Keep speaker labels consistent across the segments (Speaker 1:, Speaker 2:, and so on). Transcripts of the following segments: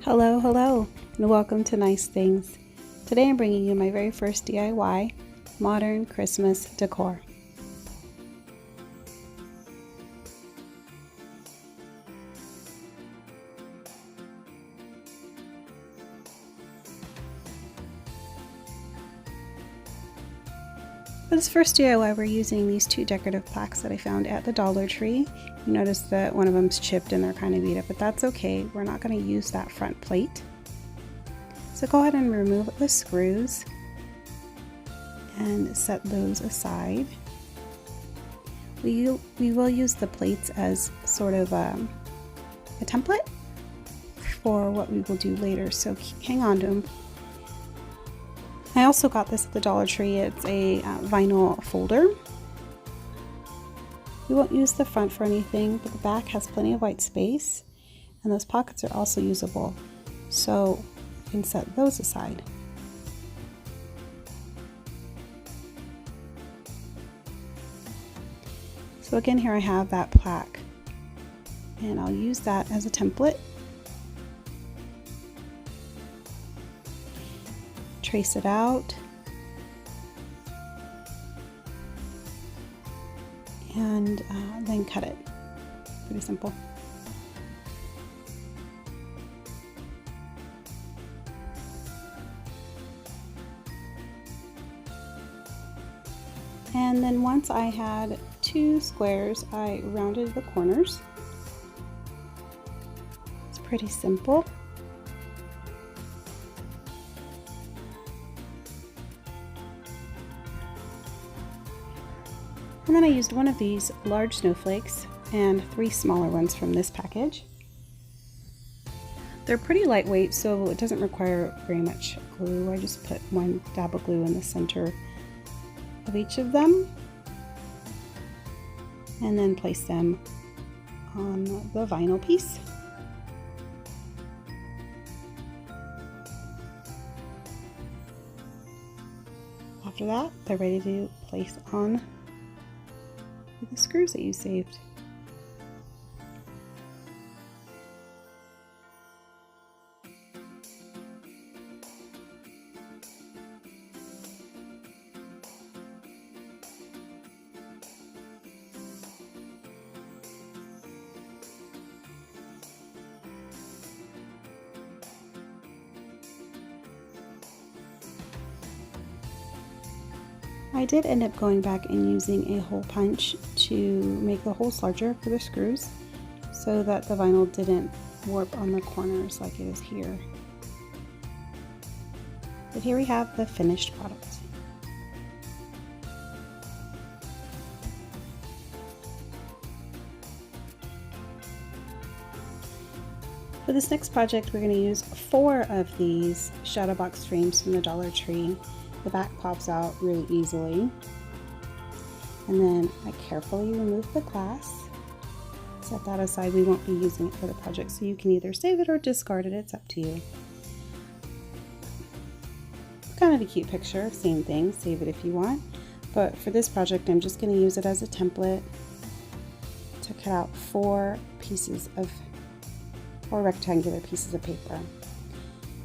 Speaker 1: Hello, hello, and welcome to Nice Things. Today I'm bringing you my very first DIY, modern Christmas decor. For this first DIY, we're using these two decorative plaques that I found at the Dollar Tree. You notice that one of them's chipped and they're kind of beat up, but that's okay. We're not going to use that front plate. So go ahead and remove the screws and set those aside. We will use the plates as sort of a template for what we will do later, so hang on to them. I also got this at the Dollar Tree. It's a vinyl folder. We won't use the front for anything, but the back has plenty of white space, and those pockets are also usable, so you can set those aside. So again, here I have that plaque, and I'll use that as a template. Trace it out, and then cut it. Pretty simple. And then once I had two squares, I rounded the corners. It's pretty simple. And then I used one of these large snowflakes and 3 smaller ones from this package. They're pretty lightweight, so it doesn't require very much glue. I just put one dab of glue in the center of each of them and then place them on the vinyl piece. After that, they're ready to place on the screws that you saved. I did end up going back and using a hole punch to make the holes larger for the screws so that the vinyl didn't warp on the corners like it is here. But here we have the finished product. For this next project, we're going to use 4 of these shadow box frames from the Dollar Tree. The back pops out really easily. And then I carefully remove the glass. Set that aside. We won't be using it for the project, so you can either save it or discard it. It's up to you. It's kind of a cute picture. Same thing. Save it if you want. But for this project, I'm just going to use it as a template to cut out 4 rectangular pieces of paper.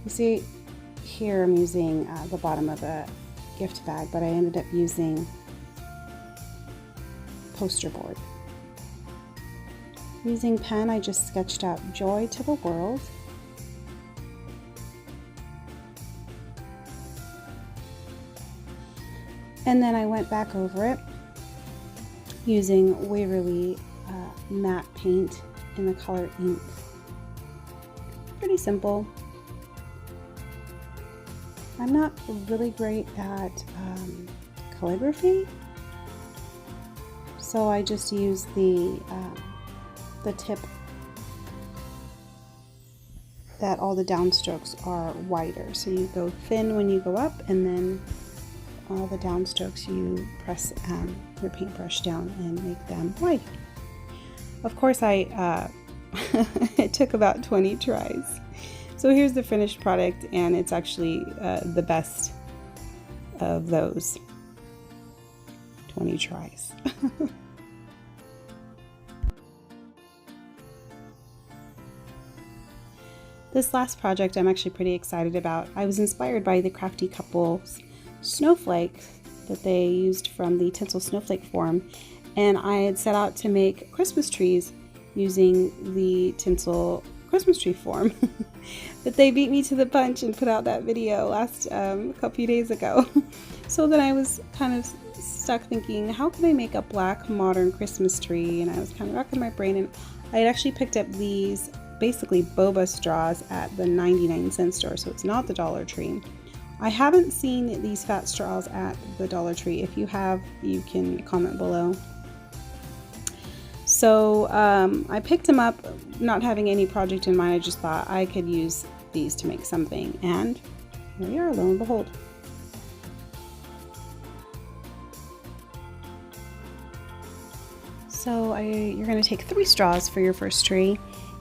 Speaker 1: You see, here I'm using the bottom of a gift bag, but I ended up using poster board. Using pen, I just sketched out "Joy to the World." And then I went back over it using Waverly matte paint in the color ink. Pretty simple. I'm not really great at calligraphy, so I just use the tip that all the downstrokes are wider. So you go thin when you go up, and then all the downstrokes you press your paintbrush down and make them wide. Of course, it took about 20 tries. So here's the finished product, and it's actually the best of those 20 tries. This last project I'm actually pretty excited about. I was inspired by the Crafty Couple's snowflakes that they used from the tinsel snowflake form, and I had set out to make Christmas trees using the tinsel Christmas tree form. But they beat me to the punch and put out that video a couple days ago. So then I was kind of stuck thinking, how can I make a black modern Christmas tree? And I was kind of racking my brain, and I had actually picked up these basically boba straws at the 99-cent store, so it's not the Dollar Tree. I haven't seen these fat straws at the Dollar Tree. If you have, you can comment below. So I picked them up, not having any project in mind. I just thought I could use these to make something, and here we are, lo and behold. So you're going to take 3 straws for your first tree,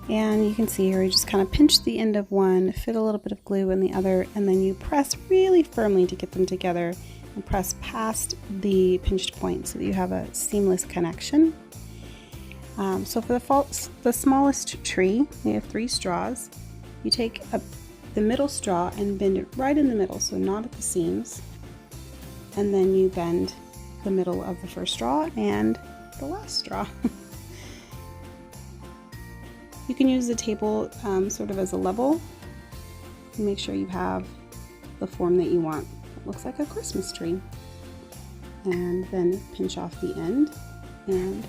Speaker 1: and you can see here you just kind of pinch the end of one, fit a little bit of glue in the other, and then you press really firmly to get them together and press past the pinched point so that you have a seamless connection. So for the smallest tree, we have 3 straws. You take the middle straw and bend it right in the middle, so not at the seams, and then you bend the middle of the first straw and the last straw. You can use the table sort of as a level. Make sure you have the form that you want. It looks like a Christmas tree. And then pinch off the end and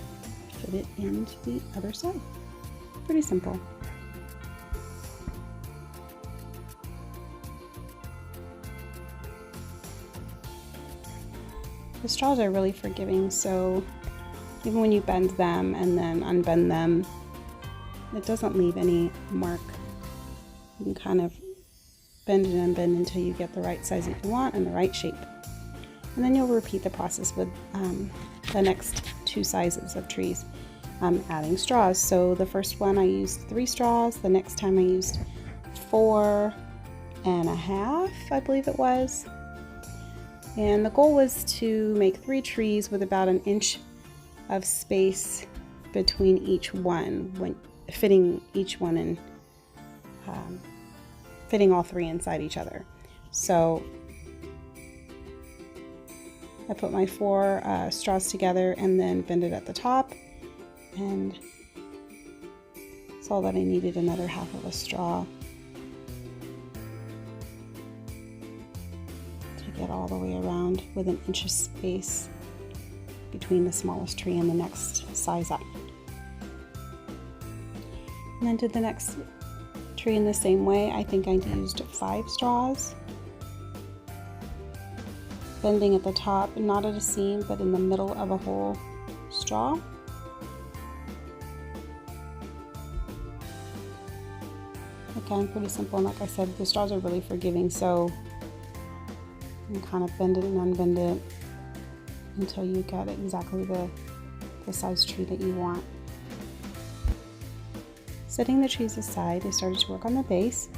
Speaker 1: fit it into the other side. Pretty simple. The straws are really forgiving, so even when you bend them and then unbend them, it doesn't leave any mark. You can kind of bend and unbend until you get the right size that you want and the right shape. And then you'll repeat the process with the next 2 sizes of trees, adding straws. So the first one I used 3 straws, the next time I used 4.5, I believe it was. And the goal was to make 3 trees with about 1 inch of space between each one, when fitting each one in, fitting all 3 inside each other. So I put my 4 straws together and then bend it at the top, and saw that I needed another half of a straw to get all the way around with 1 inch of space between the smallest tree and the next size up. And then did the next tree in the same way. I think I used 5 straws, bending at the top, not at a seam, but in the middle of a whole straw. Again, pretty simple, and like I said, the straws are really forgiving, so you can kind of bend it and unbend it until you get exactly the size tree that you want. Setting the trees aside, I started to work on the base.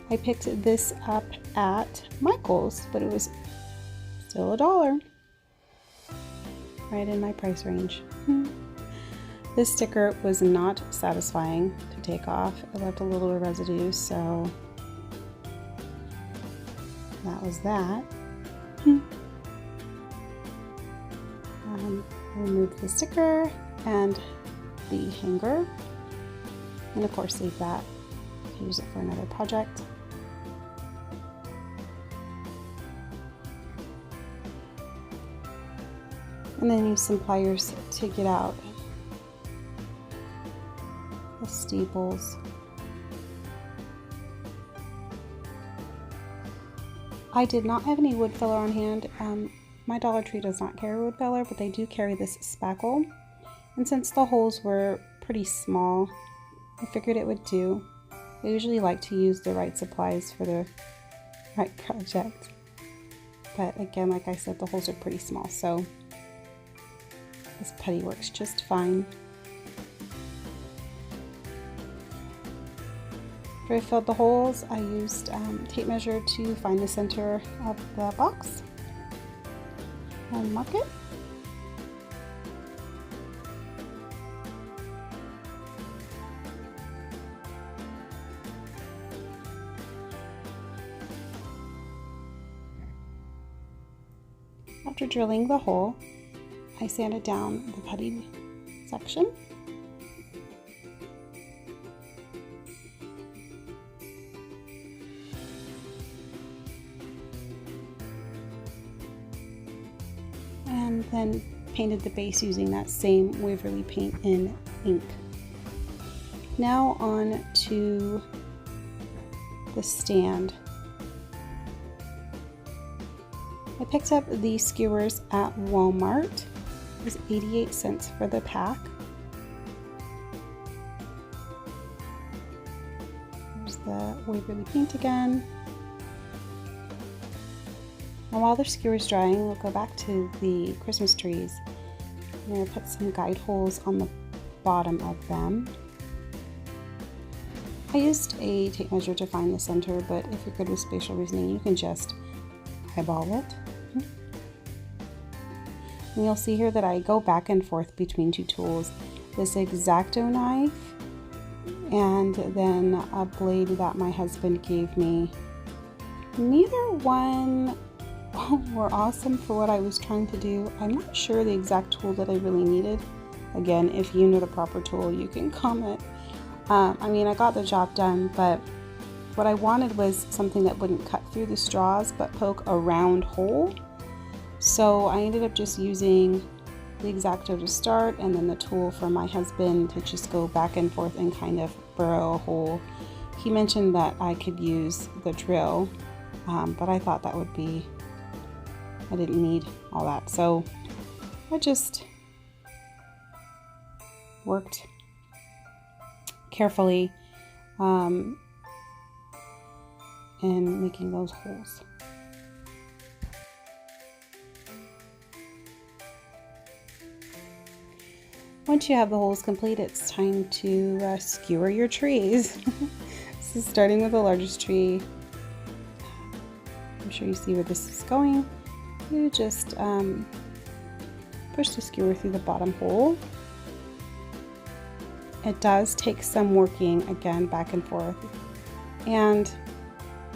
Speaker 1: I picked this up at Michael's, but it was still $1, right in my price range. This sticker was not satisfying to take off. It left a little bit of residue, so that was that. Removed the sticker and the hanger, and of course leave that to use it for another project. And then use some pliers to get out the steeples. I did not have any wood filler on hand. My Dollar Tree does not carry wood filler, but they do carry this spackle. And since the holes were pretty small, I figured it would do. I usually like to use the right supplies for the right project. But again, like I said, the holes are pretty small, so this putty works just fine. After I filled the holes, I used tape measure to find the center of the box and mark it. After drilling the hole, I sanded down the putty section. And then painted the base using that same Waverly paint in ink. Now on to the stand. I picked up these skewers at Walmart. It was 88 cents for the pack. There's the Waverly paint again. Now while the skewer's drying, we'll go back to the Christmas trees. I'm going to put some guide holes on the bottom of them. I used a tape measure to find the center, but if you're good with spatial reasoning, you can just eyeball it. And you'll see here that I go back and forth between two tools, this X-Acto knife and then a blade that my husband gave me. Neither one were awesome for what I was trying to do. I'm not sure the exact tool that I really needed. Again, if you know the proper tool, you can comment. I mean, I got the job done, but what I wanted was something that wouldn't cut through the straws but poke a round hole. So I ended up just using the X-Acto to start, and then the tool from my husband to just go back and forth and kind of burrow a hole. He mentioned that I could use the drill, but I thought that would be, I didn't need all that. So I just worked carefully in making those holes. Once you have the holes complete, it's time to skewer your trees. So starting with the largest tree, I'm sure you see where this is going. You just push the skewer through the bottom hole. It does take some working, again, back and forth. And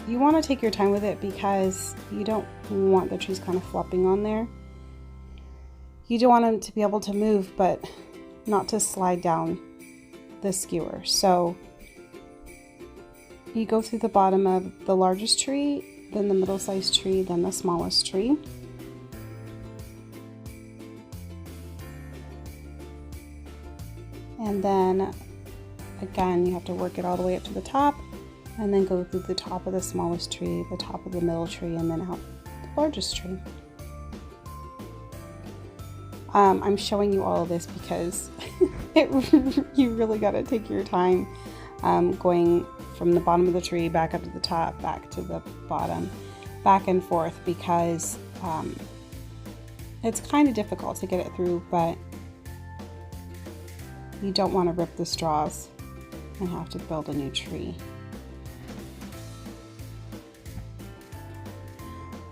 Speaker 1: you want to take your time with it because you don't want the trees kind of flopping on there. You don't want them to be able to move, but not to slide down the skewer. So you go through the bottom of the largest tree, then the middle-sized tree, then the smallest tree. And then again, you have to work it all the way up to the top, and then go through the top of the smallest tree, the top of the middle tree, and then out the largest tree. I'm showing you all of this because you really got to take your time going from the bottom of the tree back up to the top, back to the bottom, back and forth, because it's kind of difficult to get it through, but you don't want to rip the straws and have to build a new tree.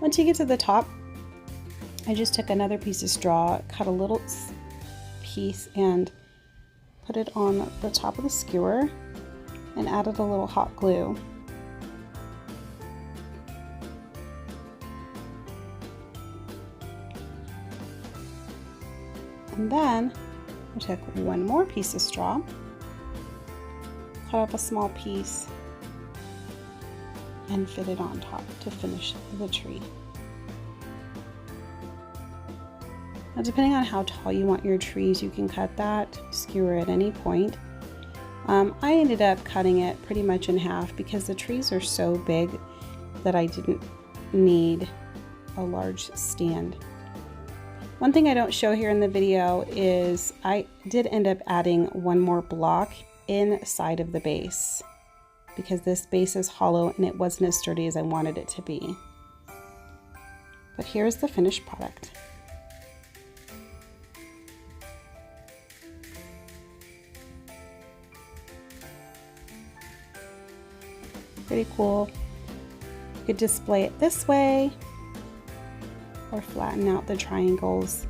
Speaker 1: Once you get to the top, I just took another piece of straw, cut a little piece and put it on the top of the skewer and added a little hot glue. And then I took one more piece of straw, cut up a small piece, and fit it on top to finish the tree. Now, depending on how tall you want your trees, you can cut that skewer at any point. I ended up cutting it pretty much in half because the trees are so big that I didn't need a large stand. One thing I don't show here in the video is I did end up adding one more block inside of the base because this base is hollow and it wasn't as sturdy as I wanted it to be. But here's the finished product. Pretty cool. You could display it this way or flatten out the triangles,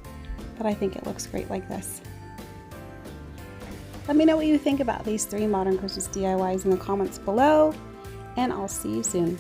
Speaker 1: but I think it looks great like this. Let me know what you think about these 3 modern Christmas DIYs in the comments below, and I'll see you soon.